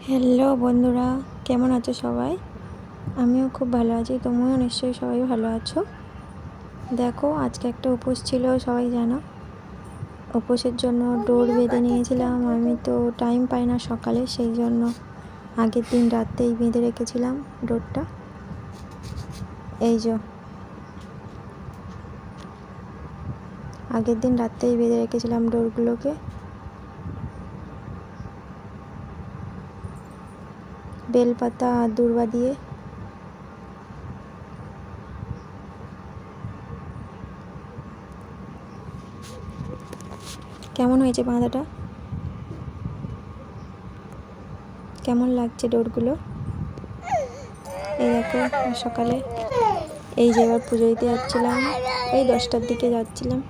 Hello বন্ধুরা, কেমন আছো সবাই? আমিও খুব ভালো আছি, তুমিও নিশ্চয়ই সবাই ভালো আছো। দেখো, আজকে একটা উপোস ছিল, সবাই জানো। উপোসের জন্য ডোর বেঁধে নিয়েছিলাম। আমি তো টাইম পাই না সকালে, সেই জন্য আগের দিন রাতেই বেঁধে রেখেছিলাম ডোরটা। এই যে আগের দিন রাতেই বেঁধে রেখেছিলাম ডোরগুলোকে। বেলপাতা আর দূর্বা দিয়ে। কেমন হয়েছে বাঁধাটা? কেমন লাগছে ডোরগুলো? এই দেখো, সকালে এই যে এবার পুজো দিতে যাচ্ছিলাম, এই 10টার দিকে যাচ্ছিলাম।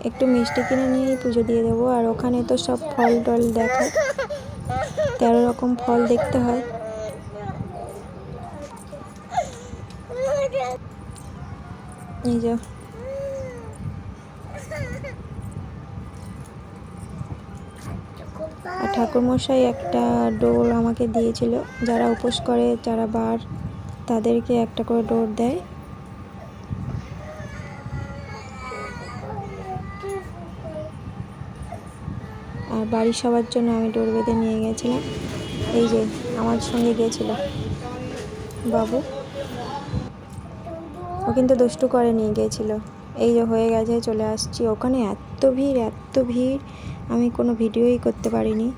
একটু মিষ্টি কিনে নিয়েই পুজো দিয়ে দেবো। আর ওখানে তো সব ফল টল দেখায়, 13 রকম ফল দেখতে হয়। এই যে ঠাকুরমশাই একটা ডোর আমাকে দিয়েছিল। যারা উপোস করে, যারা বার, তাদেরকে একটা করে ডোর দেয়। আর বাড়ির সবার জন্য আমি ডোর বেঁধে নিয়ে গেছিলাম। এই যে আমার সঙ্গে গিয়েছিল বাবু, ও কিন্তু দুষ্টু করে নিয়ে গিয়েছিল। এই যে হয়ে গেছে, চলে আসছি। ওখানে এত ভিড়, এত ভিড়, আমি কোনো ভিডিওই করতে পারিনি।